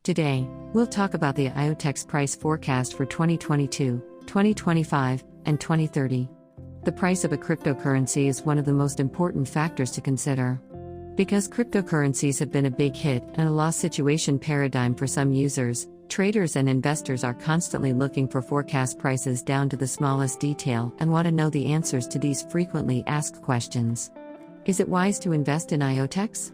Today, we'll talk about the IOTeX price forecast for 2022, 2025, and 2030. The price of a cryptocurrency is one of the most important factors to consider. Because cryptocurrencies have been a big hit and a loss situation paradigm for some users, traders and investors are constantly looking for forecast prices down to the smallest detail and want to know the answers to these frequently asked questions. Is it wise to invest in IOTeX?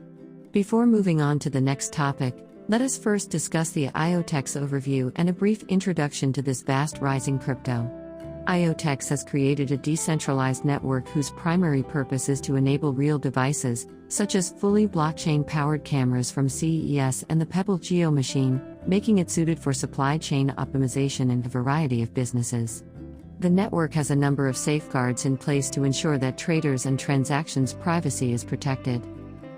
Before moving on to the next topic, let us first discuss the IOTeX overview and a brief introduction to this vast rising crypto. IOTeX has created a decentralized network whose primary purpose is to enable real devices, such as fully blockchain-powered cameras from CES and the Pebble Geo machine, making it suited for supply chain optimization in a variety of businesses. The network has a number of safeguards in place to ensure that traders and transactions' privacy is protected.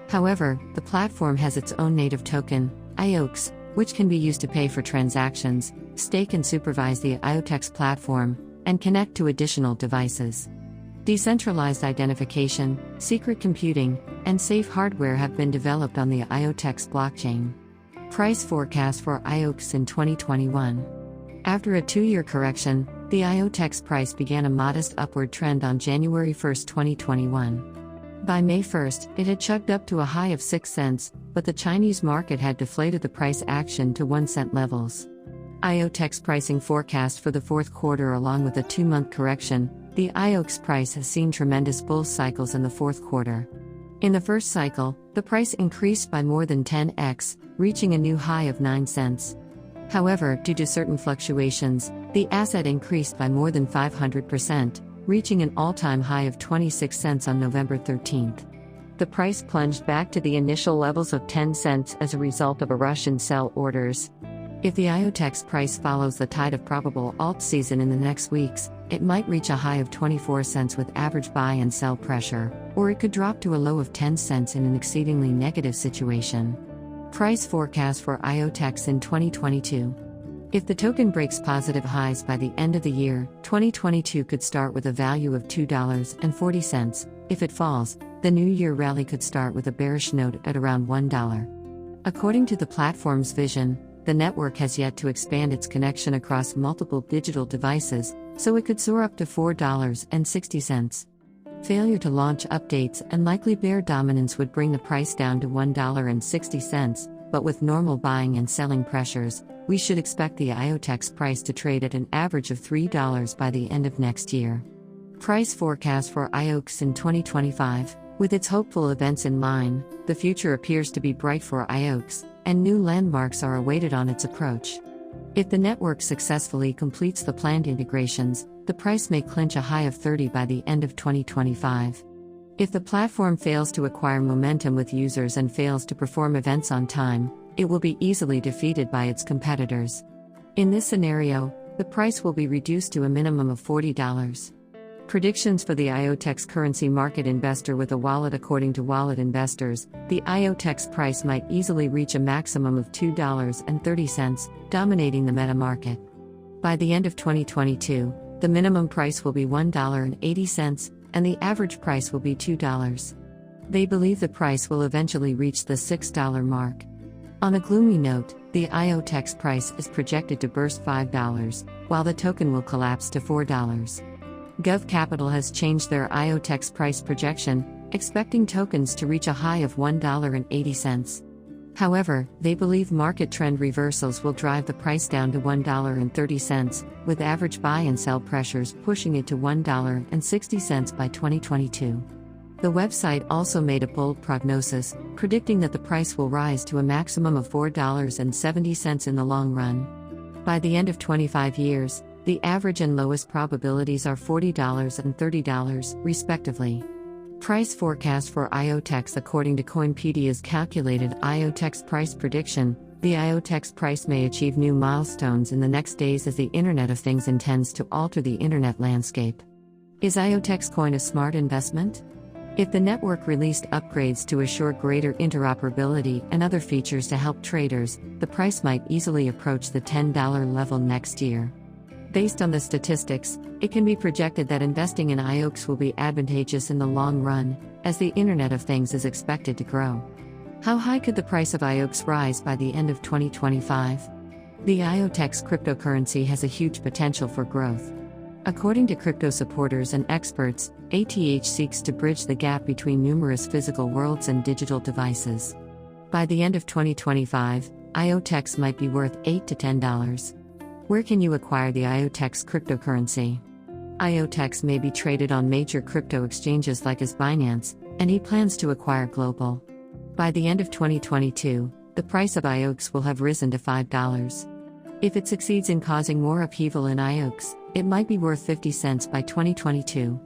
However, the platform has its own native token, IOTX, which can be used to pay for transactions, stake and supervise the IOTeX platform, and connect to additional devices. Decentralized identification, secret computing, and safe hardware have been developed on the IOTeX blockchain. Price forecast for IOTeX in 2021. After a 2-year correction, the IOTeX price began a modest upward trend on January 1, 2021. By May 1, it had chugged up to a high of 6 cents, but the Chinese market had deflated the price action to 1 cent levels. IOTeX pricing forecast for the fourth quarter. Along with a 2-month correction, the IOTeX price has seen tremendous bull cycles in the fourth quarter. In the first cycle, the price increased by more than 10x, reaching a new high of 9 cents. However, due to certain fluctuations, the asset increased by more than 500%, reaching an all-time high of 26 cents on November 13. The price plunged back to the initial levels of 10 cents as a result of a rush in sell orders. If the IOTeX price follows the tide of probable alt season in the next weeks, it might reach a high of 24 cents with average buy and sell pressure, or it could drop to a low of 10 cents in an exceedingly negative situation. Price forecast for IOTeX in 2022. If the token breaks positive highs by the end of the year, 2022 could start with a value of $2.40. If it falls, the new year rally could start with a bearish note at around $1. According to the platform's vision, the network has yet to expand its connection across multiple digital devices, so it could soar up to $4.60. Failure to launch updates and likely bear dominance would bring the price down to $1.60, but with normal buying and selling pressures, we should expect the IOTeX price to trade at an average of $3 by the end of next year. Price forecast for IOTeX in 2025. With its hopeful events in line, the future appears to be bright for IOTeX, and new landmarks are awaited on its approach. If the network successfully completes the planned integrations, the price may clinch a high of 30 by the end of 2025. If the platform fails to acquire momentum with users and fails to perform events on time, it will be easily defeated by its competitors. In this scenario, the price will be reduced to a minimum of $40. Predictions for the IOTeX currency market. Investor with a wallet. According to wallet investors, the IOTeX price might easily reach a maximum of $2.30, dominating the meta market. By the end of 2022, the minimum price will be $1.80, and the average price will be $2. They believe the price will eventually reach the $6 mark. On a gloomy note, the IOTeX price is projected to burst $5, while the token will collapse to $4. Gov Capital has changed their IOTeX price projection, expecting tokens to reach a high of $1.80. However, they believe market trend reversals will drive the price down to $1.30, with average buy and sell pressures pushing it to $1.60 by 2022. The website also made a bold prognosis, predicting that the price will rise to a maximum of $4.70 in the long run. By the end of 25 years, the average and lowest probabilities are $40 and $30, respectively. Price forecast for IOTeX. According to Coinpedia's calculated IOTeX price prediction, the IOTeX price may achieve new milestones in the next days as the Internet of Things intends to alter the internet landscape. Is IOTeX coin a smart investment? If the network released upgrades to assure greater interoperability and other features to help traders, the price might easily approach the $10 level next year. Based on the statistics, it can be projected that investing in IOTeX will be advantageous in the long run, as the Internet of Things is expected to grow. How high could the price of IOTX rise by the end of 2025? The IoTeX cryptocurrency has a huge potential for growth. According to crypto supporters and experts, IOTX seeks to bridge the gap between numerous physical worlds and digital devices. By the end of 2025, IoTeX might be worth $8 to $10. Where can you acquire the IoTeX cryptocurrency? IoTeX may be traded on major crypto exchanges like as Binance, and he plans to acquire global. By the end of 2022, the price of IOTeX will have risen to $5. If it succeeds in causing more upheaval in IOTeX, it might be worth 50 cents by 2022.